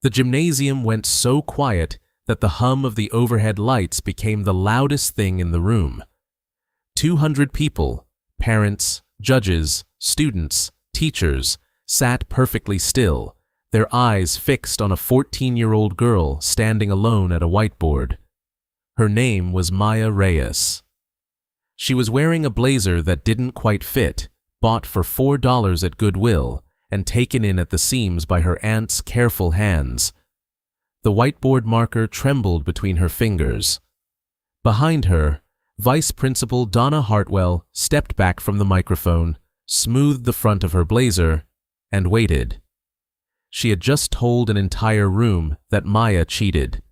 The gymnasium went so quiet that the hum of the overhead lights became the loudest thing in the room. 200 people, parents, judges, students, teachers, sat perfectly still, their eyes fixed on a 14-year-old girl standing alone at a whiteboard. Her name was Maya Reyes. She was wearing a blazer that didn't quite fit, bought for $4 at Goodwill, and taken in at the seams by her aunt's careful hands. The whiteboard marker trembled between her fingers. Behind her, Vice Principal Donna Hartwell stepped back from the microphone, smoothed the front of her blazer, and waited. She had just told an entire room that Maya cheated.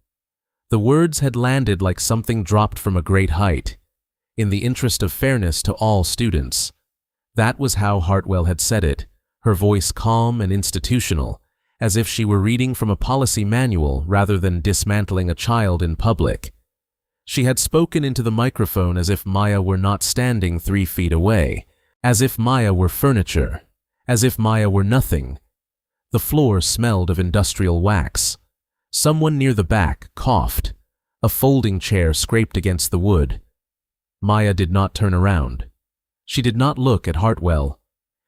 The words had landed like something dropped from a great height, in the interest of fairness to all students. That was how Hartwell had said it, her voice calm and institutional, as if she were reading from a policy manual rather than dismantling a child in public. She had spoken into the microphone as if Maya were not standing 3 feet away, as if Maya were furniture, as if Maya were nothing. The floor smelled of industrial wax. Someone near the back coughed. A folding chair scraped against the wood. Maya did not turn around. She did not look at Hartwell.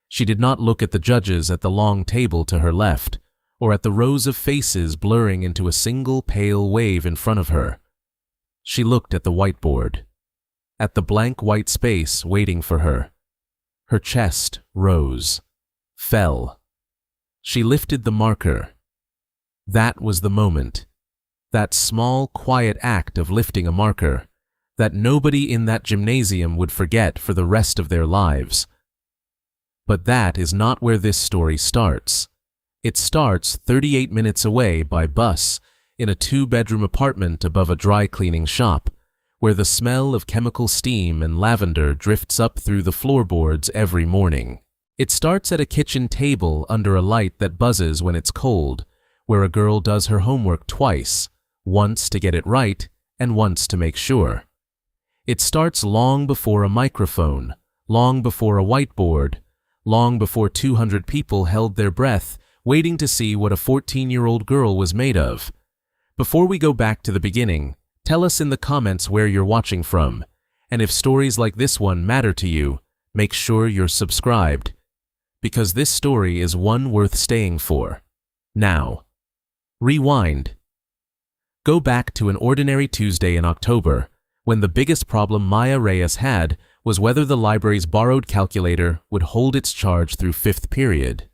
She did not look at the judges at the long table to her left, or at the rows of faces blurring into a single pale wave in front of her. She looked at the whiteboard, at the blank white space waiting for her. Her chest rose, fell. She lifted the marker. That was the moment. That small, quiet act of lifting a marker that nobody in that gymnasium would forget for the rest of their lives. But that is not where this story starts. It starts 38 minutes away by bus in a 2-bedroom apartment above a dry cleaning shop, where the smell of chemical steam and lavender drifts up through the floorboards every morning. It starts at a kitchen table under a light that buzzes when it's cold, where a girl does her homework twice, once to get it right and once to make sure. It starts long before a microphone, long before a whiteboard, long before 200 people held their breath, waiting to see what a 14-year-old girl was made of. Before we go back to the beginning, tell us in the comments where you're watching from, and if stories like this one matter to you, make sure you're subscribed, because this story is one worth staying for. Now, rewind. Go back to an ordinary Tuesday in October, when the biggest problem Maya Reyes had was whether the library's borrowed calculator would hold its charge through 5th period.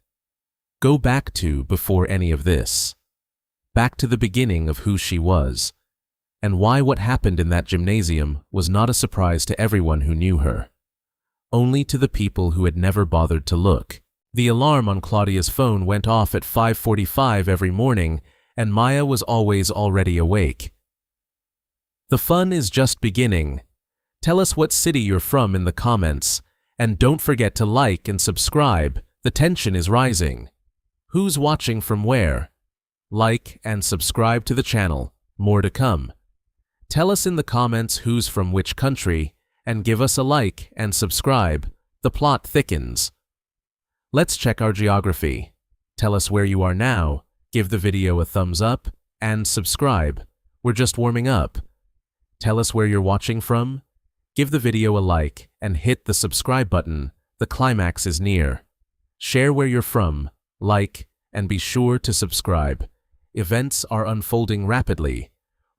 Go back to before any of this. Back to the beginning of who she was, and why what happened in that gymnasium was not a surprise to everyone who knew her. Only to the people who had never bothered to look. The alarm on Claudia's phone went off at 5:45 every morning, and Maya was always already awake. The fun is just beginning. Tell us what city you're from in the comments, and don't forget to like and subscribe. The tension is rising. Who's watching from where? Like and subscribe to the channel. More to come. Tell us in the comments who's from which country, and give us a like and subscribe. The plot thickens. Let's check our geography. Tell us where you are now, give the video a thumbs up, and subscribe. We're just warming up. Tell us where you're watching from, give the video a like, and hit the subscribe button. The climax is near. Share where you're from, like, and be sure to subscribe. Events are unfolding rapidly.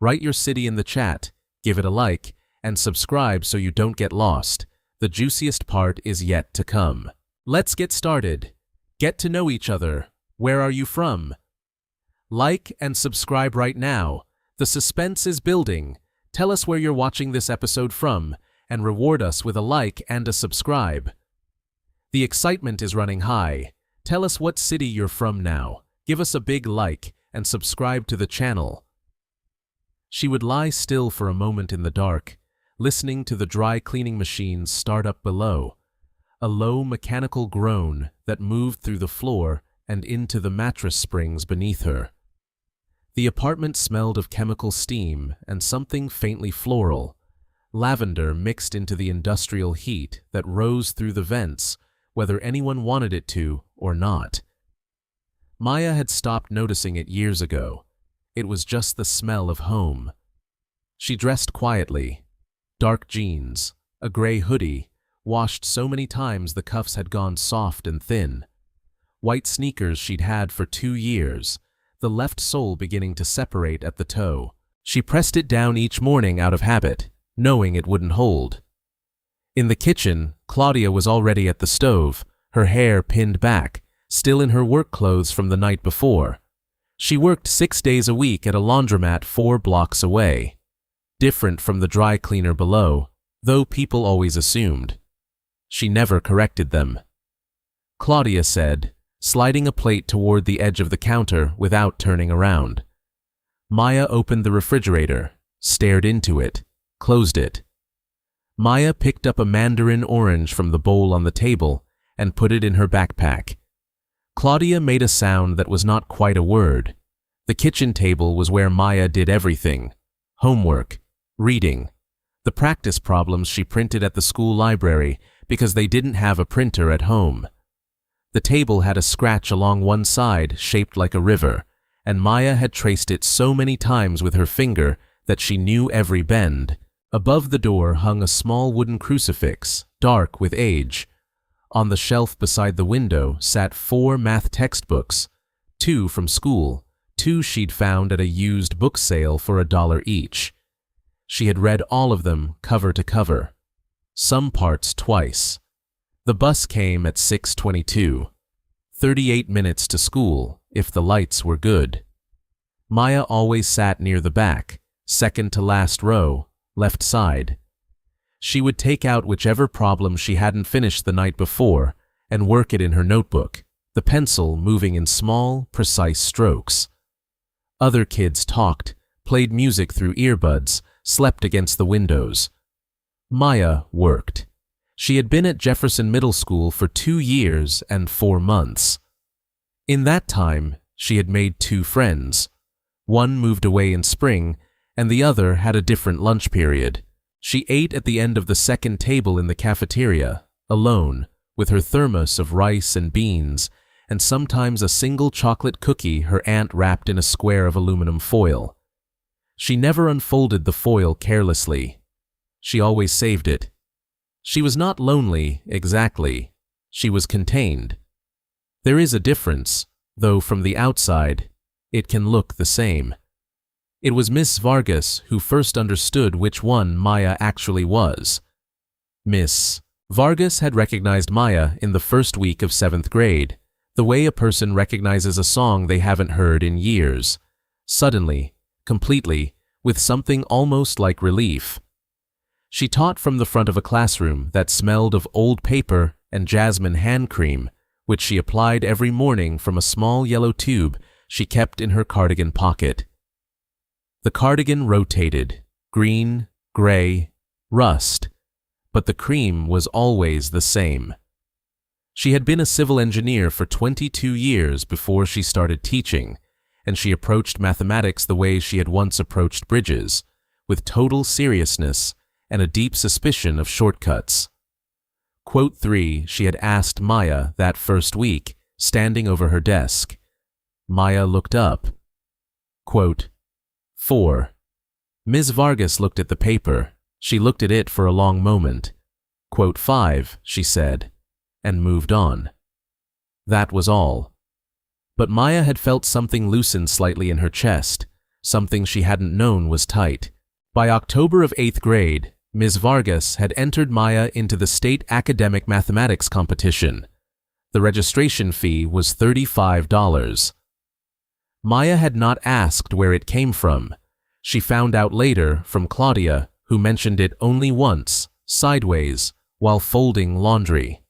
Write your city in the chat, give it a like, and subscribe so you don't get lost. The juiciest part is yet to come. Let's get started. Get to know each other. Where are you from? Like and subscribe right now. The suspense is building. Tell us where you're watching this episode from, and reward us with a like and a subscribe. The excitement is running high. Tell us what city you're from now. Give us a big like and subscribe to the channel. She would lie still for a moment in the dark, listening to the dry cleaning machines start up below. A low mechanical groan that moved through the floor and into the mattress springs beneath her. The apartment smelled of chemical steam and something faintly floral, lavender mixed into the industrial heat that rose through the vents, whether anyone wanted it to or not. Maya had stopped noticing it years ago. It was just the smell of home. She dressed quietly. Dark jeans, a gray hoodie, washed so many times the cuffs had gone soft and thin. White sneakers she'd had for 2 years, the left sole beginning to separate at the toe. She pressed it down each morning out of habit, knowing it wouldn't hold. In the kitchen, Claudia was already at the stove, her hair pinned back, still in her work clothes from the night before. She worked 6 days a week at a laundromat 4 blocks away. Different from the dry cleaner below, though people always assumed. She never corrected them. Claudia said, sliding a plate toward the edge of the counter without turning around. Maya opened the refrigerator, stared into it, closed it. Maya picked up a mandarin orange from the bowl on the table and put it in her backpack. Claudia made a sound that was not quite a word. The kitchen table was where Maya did everything: homework, reading, the practice problems she printed at the school library because they didn't have a printer at home. The table had a scratch along one side shaped like a river, and Maya had traced it so many times with her finger that she knew every bend. Above the door hung a small wooden crucifix, dark with age. On the shelf beside the window sat 4 math textbooks, 2 from school, 2 she'd found at a used book sale for $1 each. She had read all of them cover to cover, some parts twice. The bus came at 6:22. 38 minutes to school, if the lights were good. Maya always sat near the back, second to last row, left side. She would take out whichever problem she hadn't finished the night before and work it in her notebook, the pencil moving in small, precise strokes. Other kids talked, played music through earbuds, slept against the windows. Maya worked. She had been at Jefferson Middle School for 2 years and 4 months. In that time, she had made 2 friends. One moved away in spring, and the other had a different lunch period. She ate at the end of the second table in the cafeteria, alone, with her thermos of rice and beans, and sometimes a single chocolate cookie her aunt wrapped in a square of aluminum foil. She never unfolded the foil carelessly. She always saved it. She was not lonely, exactly. She was contained. There is a difference, though from the outside, it can look the same. It was Miss Vargas who first understood which one Maya actually was. Miss Vargas had recognized Maya in the first week of 7th grade, the way a person recognizes a song they haven't heard in years. Suddenly, completely, with something almost like relief. She taught from the front of a classroom that smelled of old paper and jasmine hand cream, which she applied every morning from a small yellow tube she kept in her cardigan pocket. The cardigan rotated, green, gray, rust, but the cream was always the same. She had been a civil engineer for 22 years before she started teaching, and she approached mathematics the way she had once approached bridges, with total seriousness and a deep suspicion of shortcuts. Quote 3 she had asked Maya that first week, standing over her desk. Maya looked up. Quote 4. Ms. Vargas looked at the paper. She looked at it for a long moment. Quote 5, she said, and moved on. That was all. But Maya had felt something loosen slightly in her chest, something she hadn't known was tight. By October of 8th grade, Ms. Vargas had entered Maya into the state academic mathematics competition. The registration fee was $35. Maya had not asked where it came from. She found out later from Claudia, who mentioned it only once, sideways, while folding laundry.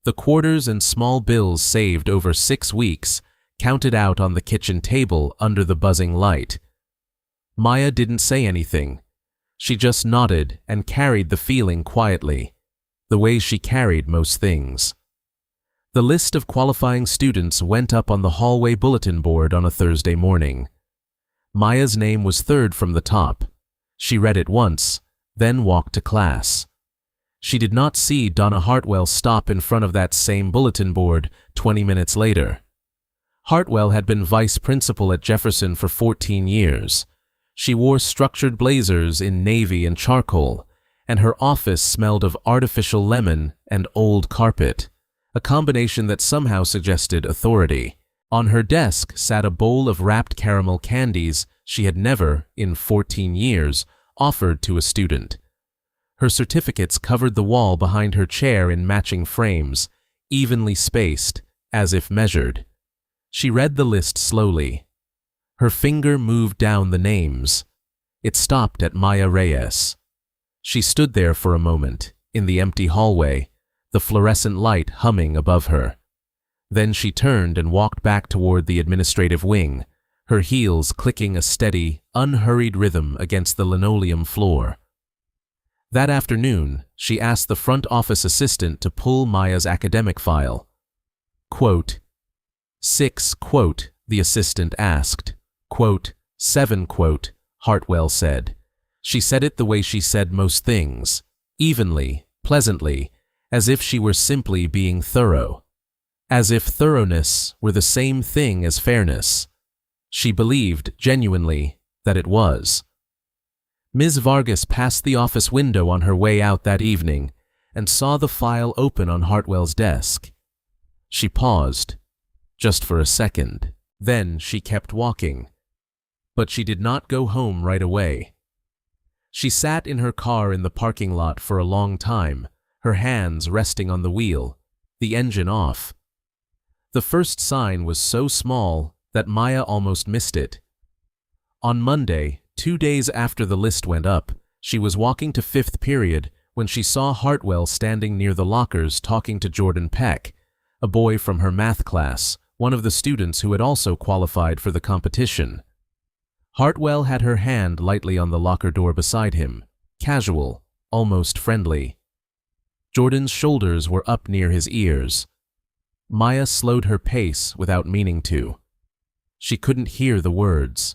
The quarters and small bills saved over 6 weeks counted out on the kitchen table under the buzzing light. Maya didn't say anything. She just nodded and carried the feeling quietly, the way she carried most things. The list of qualifying students went up on the hallway bulletin board on a Thursday morning. Maya's name was third from the top. She read it once, then walked to class. She did not see Donna Hartwell stop in front of that same bulletin board 20 minutes later. Hartwell had been vice principal at Jefferson for 14 years. She wore structured blazers in navy and charcoal, and her office smelled of artificial lemon and old carpet, a combination that somehow suggested authority. On her desk sat a bowl of wrapped caramel candies she had never, in 14 years, offered to a student. Her certificates covered the wall behind her chair in matching frames, evenly spaced, as if measured. She read the list slowly. Her finger moved down the names. It stopped at Maya Reyes. She stood there for a moment, in the empty hallway, the fluorescent light humming above her. Then she turned and walked back toward the administrative wing, her heels clicking a steady, unhurried rhythm against the linoleum floor. That afternoon, she asked the front office assistant to pull Maya's academic file. Quote, 6, quote, the assistant asked. Quote, 7, quote, Hartwell said. She said it the way she said most things, evenly, pleasantly, as if she were simply being thorough. As if thoroughness were the same thing as fairness. She believed, genuinely, that it was. Ms. Vargas passed the office window on her way out that evening and saw the file open on Hartwell's desk. She paused, just for a second. Then she kept walking. But she did not go home right away. She sat in her car in the parking lot for a long time, her hands resting on the wheel, the engine off. The first sign was so small that Maya almost missed it. On Monday, 2 days after the list went up, she was walking to fifth period when she saw Hartwell standing near the lockers talking to Jordan Peck, a boy from her math class, one of the students who had also qualified for the competition. Hartwell had her hand lightly on the locker door beside him, casual, almost friendly. Jordan's shoulders were up near his ears. Maya slowed her pace without meaning to. She couldn't hear the words.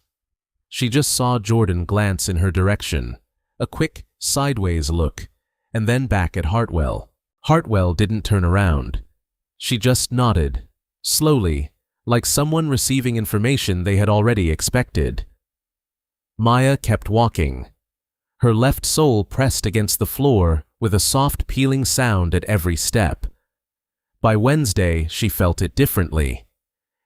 She just saw Jordan glance in her direction, a quick, sideways look, and then back at Hartwell. Hartwell didn't turn around. She just nodded, slowly, like someone receiving information they had already expected. Maya kept walking. Her left sole pressed against the floor with a soft peeling sound at every step. By Wednesday, she felt it differently.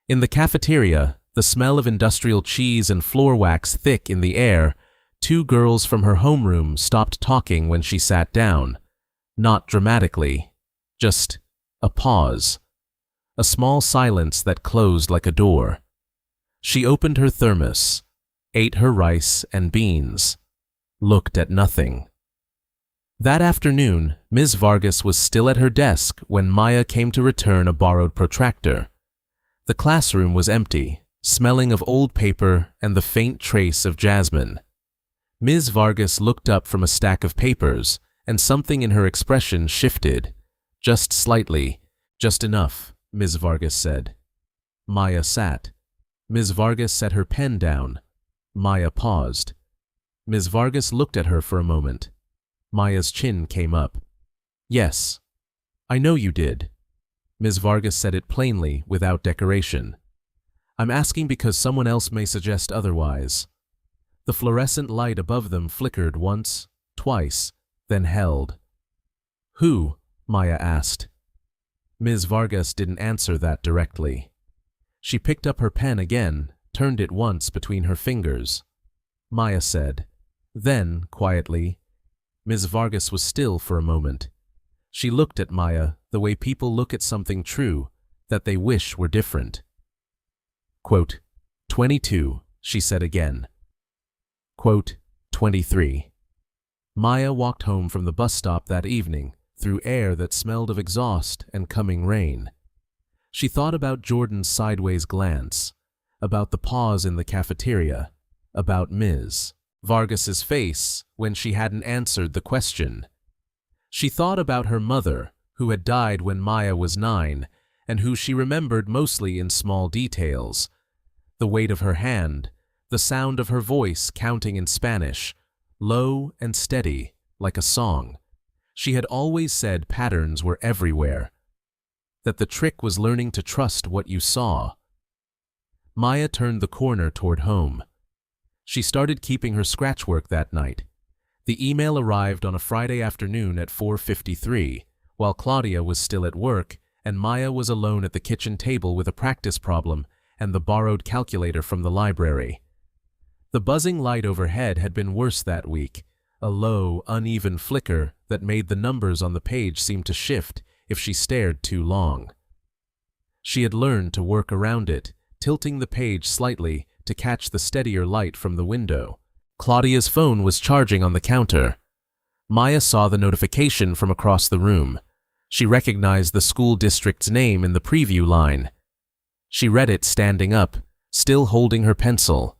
In the cafeteria, the smell of industrial cheese and floor wax thick in the air, 2 girls from her homeroom stopped talking when she sat down. Not dramatically, just a pause. A small silence that closed like a door. She opened her thermos, ate her rice and beans, looked at nothing. That afternoon, Ms. Vargas was still at her desk when Maya came to return a borrowed protractor. The classroom was empty, smelling of old paper and the faint trace of jasmine. Ms. Vargas looked up from a stack of papers, and something in her expression shifted. Just slightly, just enough, Ms. Vargas said. Maya sat. Ms. Vargas set her pen down. Maya paused. Ms. Vargas looked at her for a moment. Maya's chin came up. Yes, I know you did. Ms. Vargas said it plainly, without decoration. I'm asking because someone else may suggest otherwise. The fluorescent light above them flickered once, twice, then held. Who? Maya asked. Ms. Vargas didn't answer that directly. She picked up her pen again, turned it once between her fingers. Maya said. Then, quietly, Ms. Vargas was still for a moment. She looked at Maya the way people look at something true that they wish were different. Quote, 22, she said again. Quote, 23. Maya walked home from the bus stop that evening through air that smelled of exhaust and coming rain. She thought about Jordan's sideways glance, about the pause in the cafeteria, about Ms. Vargas's face when she hadn't answered the question. She thought about her mother, who had died when Maya was 9, and who she remembered mostly in small details. The weight of her hand, the sound of her voice counting in Spanish, low and steady, like a song. She had always said patterns were everywhere, that the trick was learning to trust what you saw. Maya turned the corner toward home. She started keeping her scratchwork that night. The email arrived on a Friday afternoon at 4:53, while Claudia was still at work and Maya was alone at the kitchen table with a practice problem and the borrowed calculator from the library. The buzzing light overhead had been worse that week, a low, uneven flicker that made the numbers on the page seem to shift if she stared too long. She had learned to work around it, tilting the page slightly to catch the steadier light from the window. Claudia's phone was charging on the counter. Maya saw the notification from across the room. She recognized the school district's name in the preview line. She read it standing up, still holding her pencil.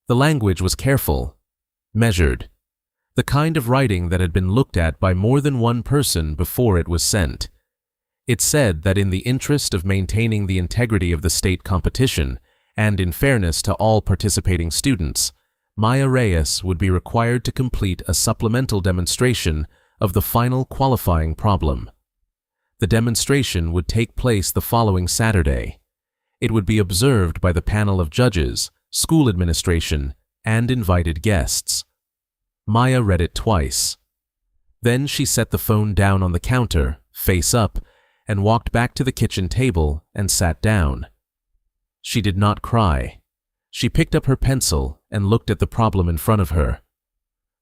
The language was careful, measured, the kind of writing that had been looked at by more than one person before it was sent. It said that in the interest of maintaining the integrity of the state competition, and in fairness to all participating students, Maya Reyes would be required to complete a supplemental demonstration of the final qualifying problem. The demonstration would take place the following Saturday. It would be observed by the panel of judges, school administration, and invited guests. Maya read it twice. Then she set the phone down on the counter, face up, and walked back to the kitchen table and sat down. She did not cry. She picked up her pencil and looked at the problem in front of her.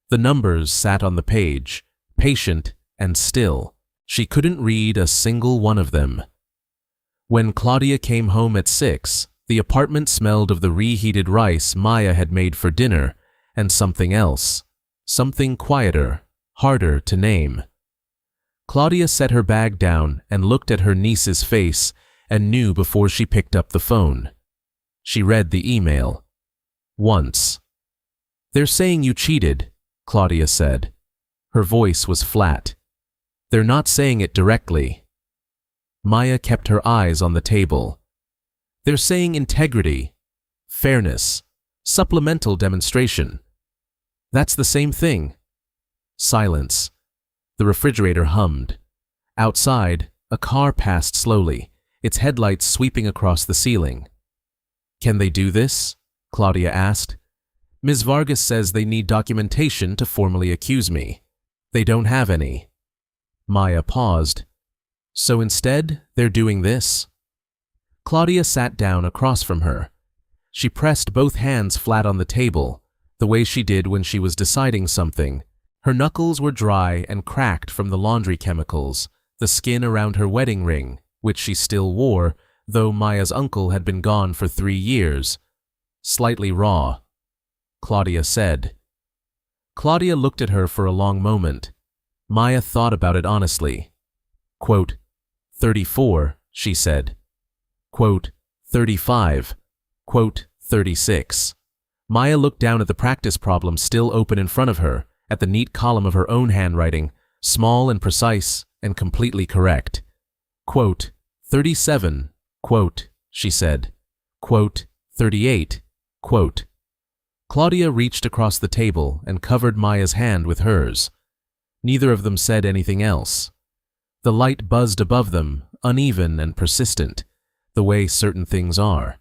The numbers sat on the page, patient and still. She couldn't read a single one of them. When Claudia came home at 6, the apartment smelled of the reheated rice Maya had made for dinner and something else, something quieter, harder to name. Claudia set her bag down and looked at her niece's face and knew before she picked up the phone. She read the email. Once. "They're saying you cheated," Claudia said. Her voice was flat. "They're not saying it directly." Maya kept her eyes on the table. "They're saying integrity, fairness, supplemental demonstration. That's the same thing." Silence. The refrigerator hummed. Outside, a car passed slowly, its headlights sweeping across the ceiling. "Can they do this?" Claudia asked. "Ms. Vargas says they need documentation to formally accuse me. They don't have any." Maya paused. "So instead, they're doing this?" Claudia sat down across from her. She pressed both hands flat on the table, the way she did when she was deciding something. Her knuckles were dry and cracked from the laundry chemicals, the skin around her wedding ring, which she still wore, though Maya's uncle had been gone for 3 years, slightly raw. Claudia said. Claudia looked at her for a long moment. Maya thought about it honestly. Quote, 34, she said. Quote, 35. Quote, 36. Maya looked down at the practice problem still open in front of her, at the neat column of her own handwriting, small and precise and completely correct. Quote, 37, quote, she said. Quote, 38, quote. Claudia reached across the table and covered Maya's hand with hers. Neither of them said anything else. The light buzzed above them, uneven and persistent, the way certain things are.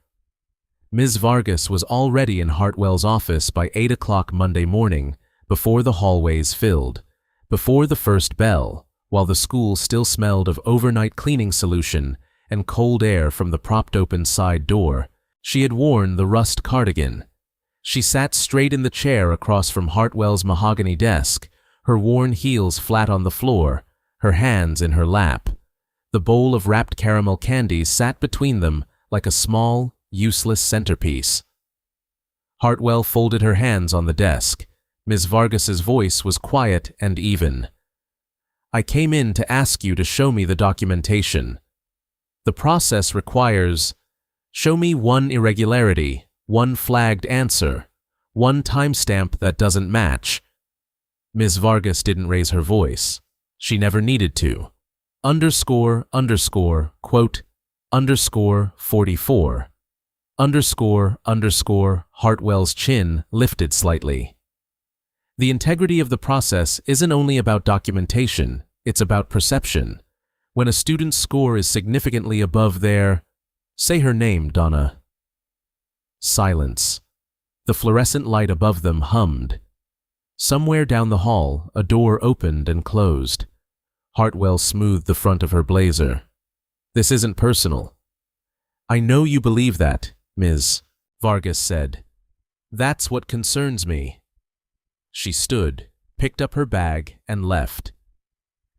Ms. Vargas was already in Hartwell's office by 8 o'clock Monday morning, before the hallways filled, before the first bell, while the school still smelled of overnight cleaning solution and cold air from the propped-open side door. She had worn the rust cardigan. She sat straight in the chair across from Hartwell's mahogany desk, her worn heels flat on the floor, her hands in her lap. The bowl of wrapped caramel candies sat between them like a small, useless centerpiece. Hartwell folded her hands on the desk. Ms. Vargas's voice was quiet and even. I came in to ask you to show me the documentation. The process requires, show me one irregularity, one flagged answer, one timestamp that doesn't match. Ms. Vargas didn't raise her voice. She never needed to. Underscore, underscore, quote, underscore 44. Underscore, underscore, Hartwell's chin lifted slightly. The integrity of the process isn't only about documentation, it's about perception. When a student's score is significantly above their, say her name, Donna. Silence. The fluorescent light above them hummed. Somewhere down the hall, a door opened and closed. Hartwell smoothed the front of her blazer. "This isn't personal." "I know you believe that, Ms. Vargas said. "That's what concerns me." She stood, picked up her bag, and left.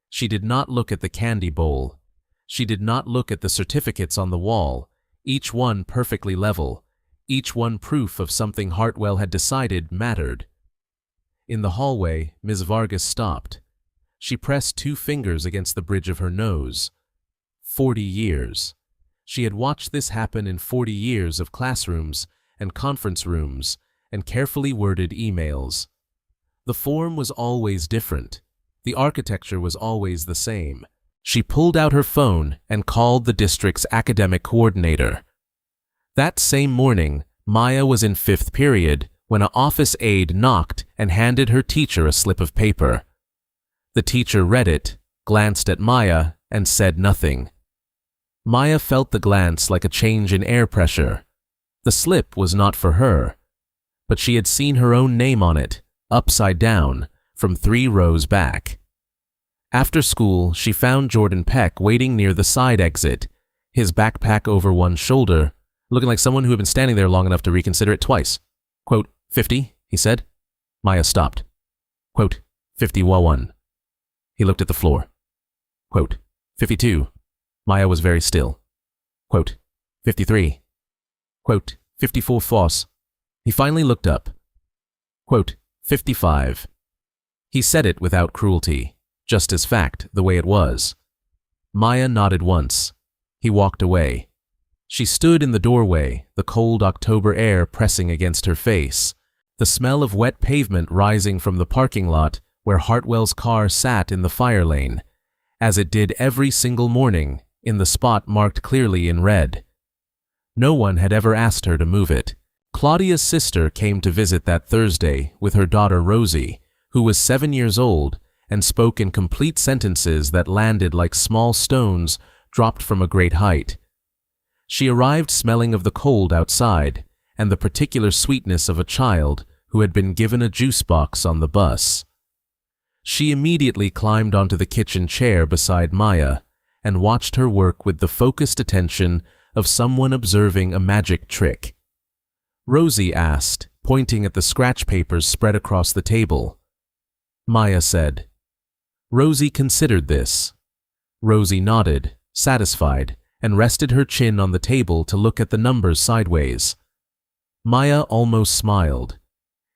She did not look at the candy bowl. She did not look at the certificates on the wall, each one perfectly level, each one proof of something Hartwell had decided mattered. In the hallway, Ms. Vargas stopped. She pressed 2 fingers against the bridge of her nose. 40 years. She had watched this happen in 40 years of classrooms and conference rooms and carefully worded emails. The form was always different. The architecture was always the same. She pulled out her phone and called the district's academic coordinator. That same morning, Maya was in 5th period when an office aide knocked and handed her teacher a slip of paper. The teacher read it, glanced at Maya, and said nothing. Maya felt the glance like a change in air pressure. The slip was not for her, but she had seen her own name on it, upside down, from 3 rows back. After school, she found Jordan Peck waiting near the side exit, his backpack over one shoulder, looking like someone who had been standing there long enough to reconsider it twice. Quote, 50, he said. Maya stopped. Quote, 51. He looked at the floor. Quote, 52. Maya was very still. Quote, 53. Quote, 54 Foss. He finally looked up. Quote, 55. He said it without cruelty, just as fact, the way it was. Maya nodded once. He walked away. She stood in the doorway, the cold October air pressing against her face, the smell of wet pavement rising from the parking lot where Hartwell's car sat in the fire lane, as it did every single morning, in the spot marked clearly in red. No one had ever asked her to move it. Claudia's sister came to visit that Thursday with her daughter Rosie, who was 7 years old and spoke in complete sentences that landed like small stones dropped from a great height. She arrived smelling of the cold outside and the particular sweetness of a child who had been given a juice box on the bus. She immediately climbed onto the kitchen chair beside Maya and watched her work with the focused attention of someone observing a magic trick. Rosie asked, pointing at the scratch papers spread across the table. Maya said. Rosie considered this. Rosie nodded, satisfied, and rested her chin on the table to look at the numbers sideways. Maya almost smiled.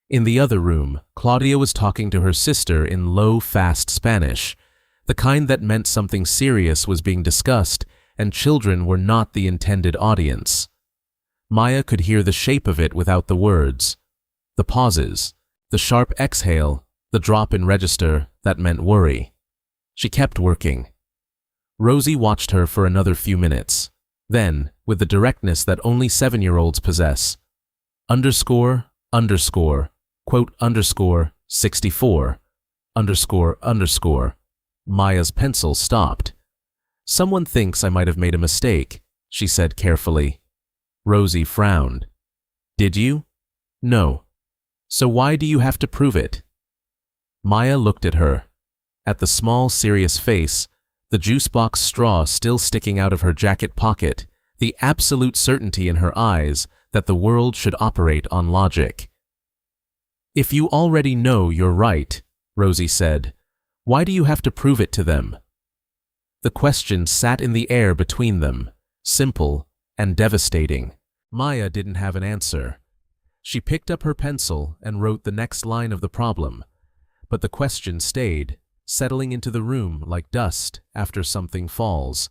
In the other room, Claudia was talking to her sister in low, fast Spanish, the kind that meant something serious was being discussed and children were not the intended audience. Maya could hear the shape of it without the words, the pauses, the sharp exhale, the drop in register that meant worry. She kept working. Rosie watched her for another few minutes. Then, with the directness that only 7-year-olds possess, underscore, underscore, quote underscore, 64, underscore, underscore, Maya's pencil stopped. Someone thinks I might have made a mistake, she said carefully. Rosie frowned. Did you? No. So why do you have to prove it? Maya looked at her. At the small, serious face, the juice box straw still sticking out of her jacket pocket, the absolute certainty in her eyes that the world should operate on logic. If you already know you're right, Rosie said, why do you have to prove it to them? The question sat in the air between them, simple and devastating. Maya didn't have an answer. She picked up her pencil and wrote the next line of the problem, but the question stayed, settling into the room like dust after something falls.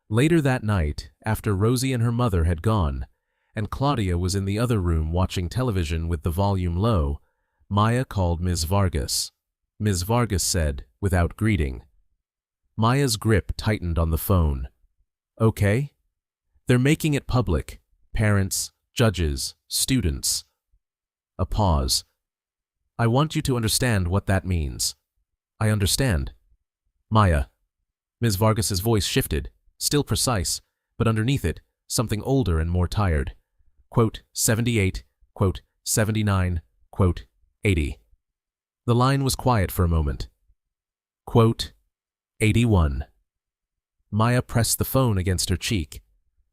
Later that night, after Rosie and her mother had gone, and Claudia was in the other room watching television with the volume low, Maya called Ms. Vargas. Ms. Vargas said, without greeting. Maya's grip tightened on the phone. Okay? They're making it public. Parents, judges, students. A pause. I want you to understand what that means. I understand. Maya. Ms. Vargas's voice shifted, still precise, but underneath it, something older and more tired. quote, 78, quote, 79, quote, 80. The line was quiet for a moment. Quote, 81. Maya pressed the phone against her cheek.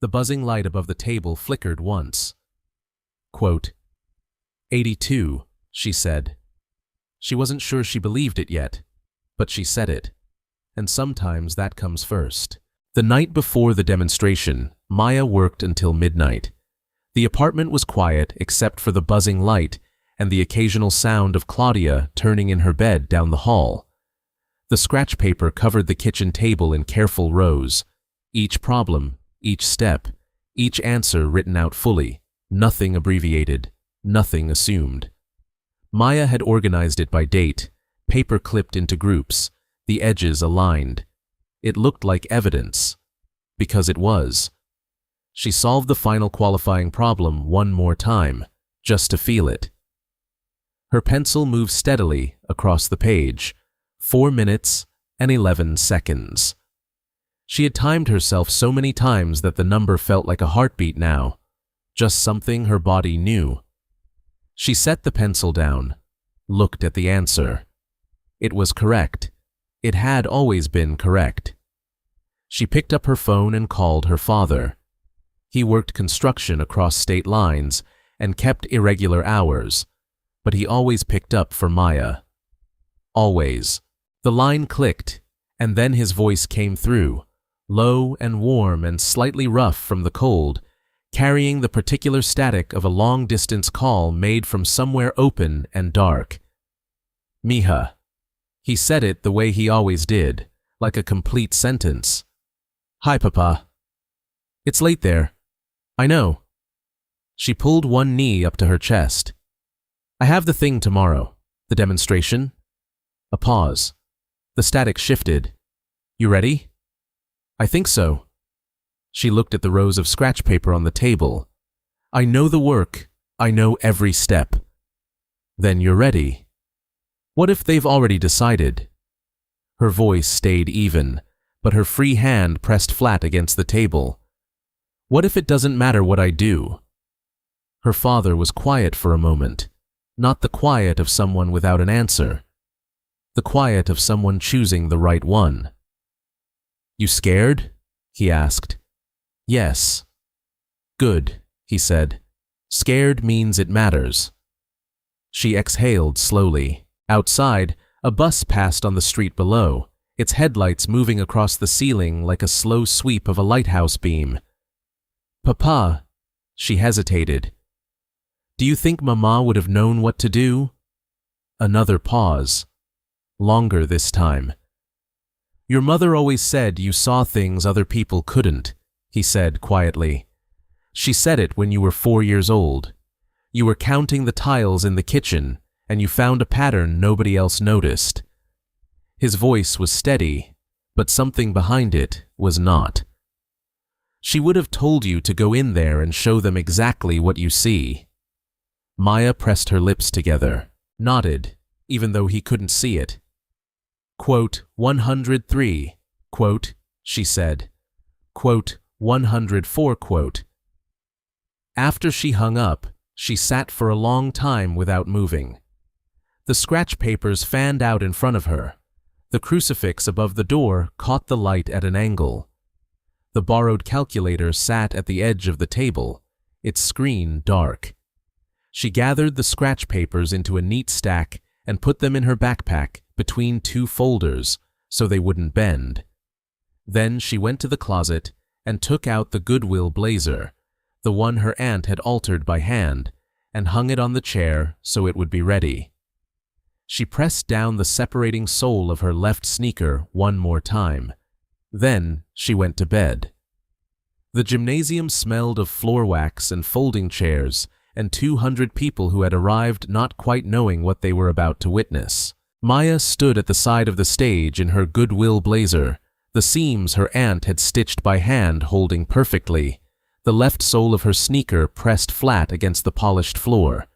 The buzzing light above the table flickered once. Quote, 82, she said. She wasn't sure she believed it yet, but she said it. And sometimes that comes first. The night before the demonstration, Maya worked until midnight. The apartment was quiet except for the buzzing light and the occasional sound of Claudia turning in her bed down the hall. The scratch paper covered the kitchen table in careful rows. Each problem, each step, each answer written out fully, nothing abbreviated, nothing assumed. Maya had organized it by date, paper clipped into groups, the edges aligned. It looked like evidence, because it was. She solved the final qualifying problem one more time, just to feel it. Her pencil moved steadily across the page, 4 minutes and 11 seconds. She had timed herself so many times that the number felt like a heartbeat now, just something her body knew. She set the pencil down, looked at the answer. It was correct. It had always been correct. She picked up her phone and called her father. He worked construction across state lines and kept irregular hours, but he always picked up for Maya. Always. The line clicked, and then his voice came through, low and warm and slightly rough from the cold, carrying the particular static of a long-distance call made from somewhere open and dark. Mija. He said it the way he always did, like a complete sentence. Hi, Papa. It's late there. I know. She pulled one knee up to her chest. I have the thing tomorrow. The demonstration. A pause. The static shifted. You ready? I think so. She looked at the rows of scratch paper on the table. I know the work. I know every step. Then you're ready. What if they've already decided? Her voice stayed even, but her free hand pressed flat against the table. What if it doesn't matter what I do? Her father was quiet for a moment, not the quiet of someone without an answer, the quiet of someone choosing the right one. You scared? He asked. Yes. Good, he said. Scared means it matters. She exhaled slowly. Outside, a bus passed on the street below, its headlights moving across the ceiling like a slow sweep of a lighthouse beam. Papa, she hesitated. Do you think Mama would have known what to do? Another pause. Longer this time. Your mother always said you saw things other people couldn't, he said quietly. She said it when you were 4 years old. You were counting the tiles in the kitchen, and you found a pattern nobody else noticed. His voice was steady, but something behind it was not. She would have told you to go in there and show them exactly what you see. Maya pressed her lips together, nodded, even though he couldn't see it. Quote, 103, quote, she said. Quote, 104, quote. After she hung up, she sat for a long time without moving. The scratch papers fanned out in front of her. The crucifix above the door caught the light at an angle. The borrowed calculator sat at the edge of the table, its screen dark. She gathered the scratch papers into a neat stack and put them in her backpack between 2 folders so they wouldn't bend. Then she went to the closet and took out the Goodwill blazer, the one her aunt had altered by hand, and hung it on the chair so it would be ready. She pressed down the separating sole of her left sneaker one more time. Then she went to bed. The gymnasium smelled of floor wax and folding chairs and 200 people who had arrived not quite knowing what they were about to witness. Maya stood at the side of the stage in her Goodwill blazer, the seams her aunt had stitched by hand holding perfectly, the left sole of her sneaker pressed flat against the polished floor.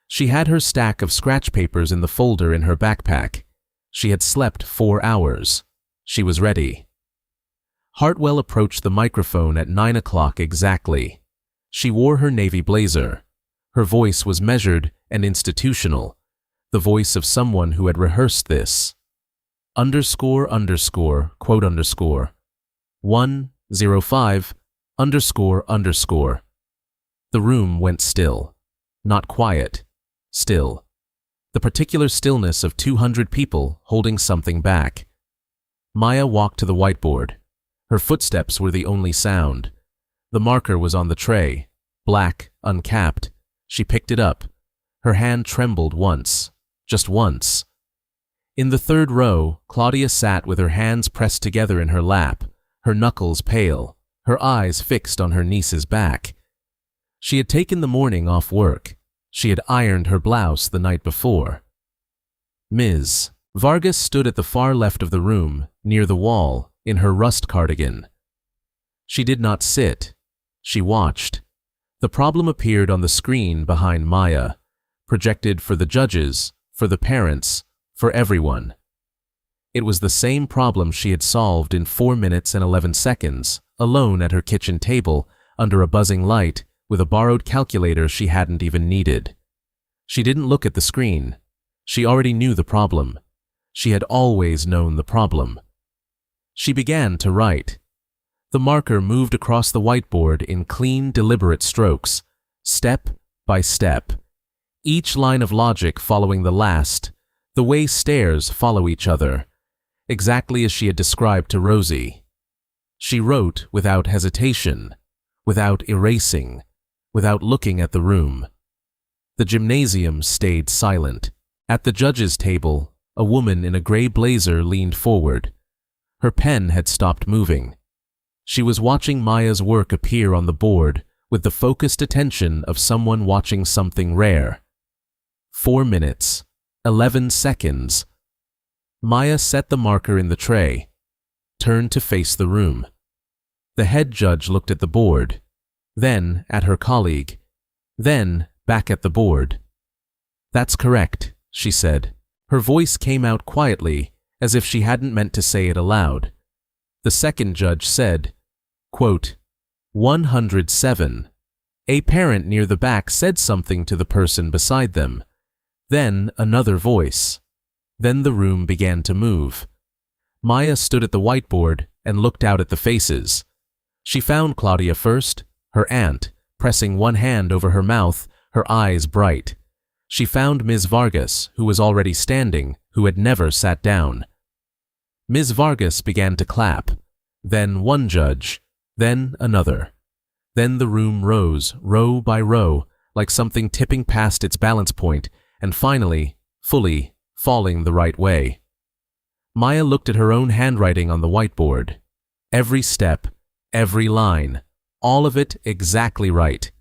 She had her stack of scratch papers in the folder in her backpack. She had slept 4 hours. She was ready. Hartwell approached the microphone at 9 o'clock exactly. She wore her navy blazer. Her voice was measured and institutional, the voice of someone who had rehearsed this. Underscore, underscore, quote underscore. 105, underscore, underscore. The room went still. Not quiet. Still. The particular stillness of 200 people holding something back. Maya walked to the whiteboard. Her footsteps were the only sound. The marker was on the tray, black, uncapped. She picked it up. Her hand trembled once. Just once. In the third row, Claudia sat with her hands pressed together in her lap, her knuckles pale, her eyes fixed on her niece's back. She had taken the morning off work. She had ironed her blouse the night before. Ms. Vargas stood at the far left of the room, near the wall, in her rust cardigan. She did not sit. She watched. The problem appeared on the screen behind Maya, projected for the judges, for the parents, for everyone. It was the same problem she had solved in 4 minutes and 11 seconds, alone at her kitchen table, under a buzzing light, with a borrowed calculator she hadn't even needed. She didn't look at the screen. She already knew the problem. She had always known the problem. She began to write. The marker moved across the whiteboard in clean, deliberate strokes, step by step, each line of logic following the last, the way stairs follow each other, exactly as she had described to Rosie. She wrote without hesitation, without erasing, without looking at the room. The gymnasium stayed silent. At the judges' table, a woman in a gray blazer leaned forward. Her pen had stopped moving. She was watching Maya's work appear on the board with the focused attention of someone watching something rare. 4 minutes, 11 seconds. Maya set the marker in the tray, turned to face the room. The head judge looked at the board, then at her colleague, then back at the board. "That's correct," she said. Her voice came out quietly, as if she hadn't meant to say it aloud. The second judge said, quote, 107. A parent near the back said something to the person beside them. Then another voice. Then the room began to move. Maya stood at the whiteboard and looked out at the faces. She found Claudia first, her aunt, pressing one hand over her mouth, her eyes bright. She found Ms. Vargas, who was already standing, who had never sat down. Ms. Vargas began to clap. Then one judge. Then another. Then the room rose, row by row, like something tipping past its balance point, and finally, fully, falling the right way. Maya looked at her own handwriting on the whiteboard. Every step, every line, all of it exactly right.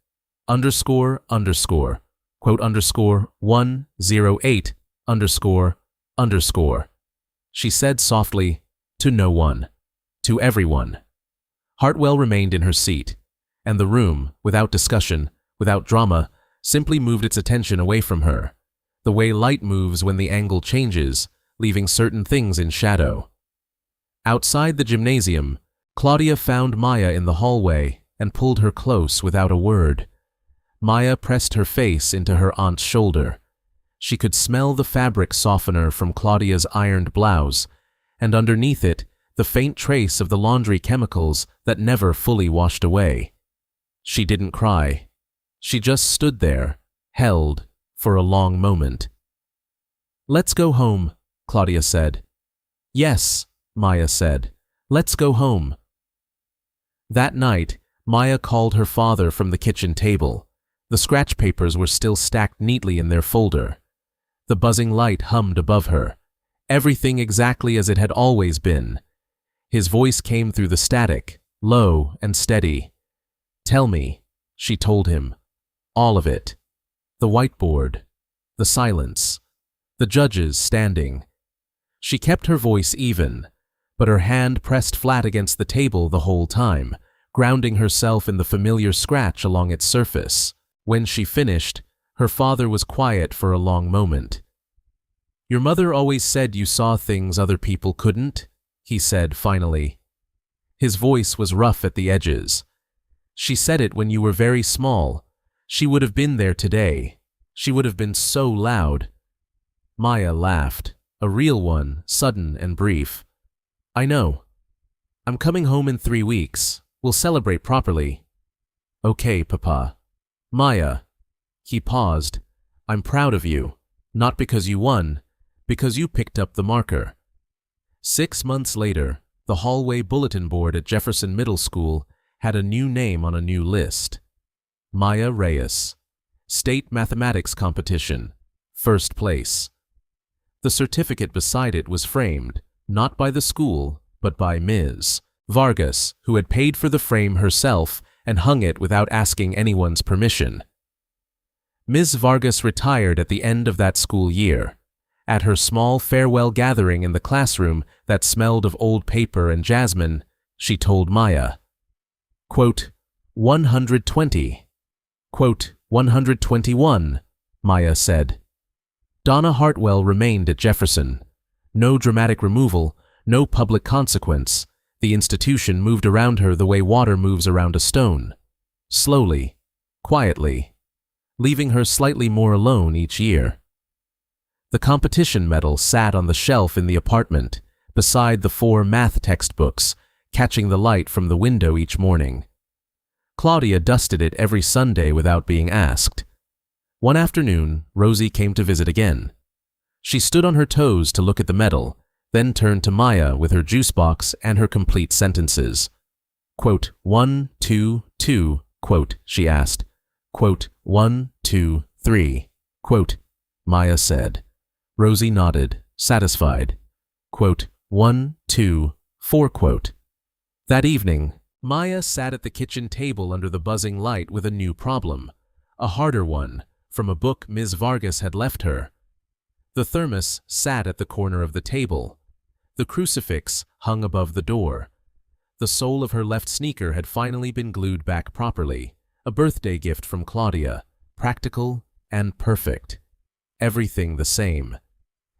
Underscore, underscore, quote underscore 108, underscore, underscore. She said softly, to no one, to everyone. Hartwell remained in her seat, and the room, without discussion, without drama, simply moved its attention away from her, the way light moves when the angle changes, leaving certain things in shadow. Outside the gymnasium, Claudia found Maya in the hallway and pulled her close without a word. Maya pressed her face into her aunt's shoulder. She could smell the fabric softener from Claudia's ironed blouse, and underneath it, the faint trace of the laundry chemicals that never fully washed away. She didn't cry. She just stood there, held, for a long moment. "Let's go home," Claudia said. "Yes," Maya said. "Let's go home." That night, Maya called her father from the kitchen table. The scratch papers were still stacked neatly in their folder. The buzzing light hummed above her. Everything exactly as it had always been. His voice came through the static, low and steady. "Tell me," she told him. All of it. The whiteboard. The silence. The judges standing. She kept her voice even, but her hand pressed flat against the table the whole time, grounding herself in the familiar scratch along its surface. When she finished, her father was quiet for a long moment. "Your mother always said you saw things other people couldn't," he said finally. His voice was rough at the edges. She said it when you were very small. She would have been there today. She would have been so loud." Maya laughed, a real one, sudden and brief. "I know. I'm coming home in 3 weeks. We'll celebrate properly." "Okay, Papa." "Maya." He paused. "I'm proud of you. Not because you won, because you picked up the marker." 6 months later, the hallway bulletin board at Jefferson Middle School had a new name on a new list. Maya Reyes. State Mathematics Competition. First place. The certificate beside it was framed, not by the school, but by Ms. Vargas, who had paid for the frame herself and hung it without asking anyone's permission. Ms. Vargas retired at the end of that school year. At her small farewell gathering in the classroom that smelled of old paper and jasmine, she told Maya, quote, 120. Quote, 121, Maya said. Donna Hartwell remained at Jefferson. No dramatic removal, no public consequence. The institution moved around her the way water moves around a stone. Slowly, quietly, leaving her slightly more alone each year. The competition medal sat on the shelf in the apartment, beside the 4 math textbooks, catching the light from the window each morning. Claudia dusted it every Sunday without being asked. One afternoon, Rosie came to visit again. She stood on her toes to look at the medal, then turned to Maya with her juice box and her complete sentences. Quote, 1, 2, 2, quote, she asked. Quote, 1, 2, 3, quote, Maya said. Rosie nodded, satisfied. Quote, 1, 2, 4, quote. That evening, Maya sat at the kitchen table under the buzzing light with a new problem, a harder one, from a book Ms. Vargas had left her. The thermos sat at the corner of the table. The crucifix hung above the door. The sole of her left sneaker had finally been glued back properly, a birthday gift from Claudia, practical and perfect. Everything the same,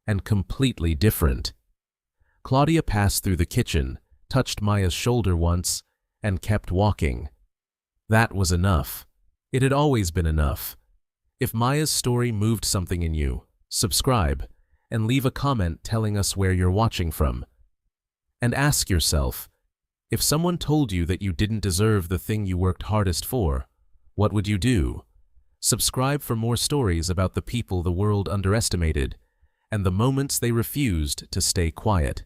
and completely different. Claudia passed through the kitchen, touched Maya's shoulder once, and kept walking. That was enough. It had always been enough. If Maya's story moved something in you, subscribe and leave a comment telling us where you're watching from. And ask yourself, if someone told you that you didn't deserve the thing you worked hardest for, what would you do? Subscribe for more stories about the people the world underestimated and the moments they refused to stay quiet.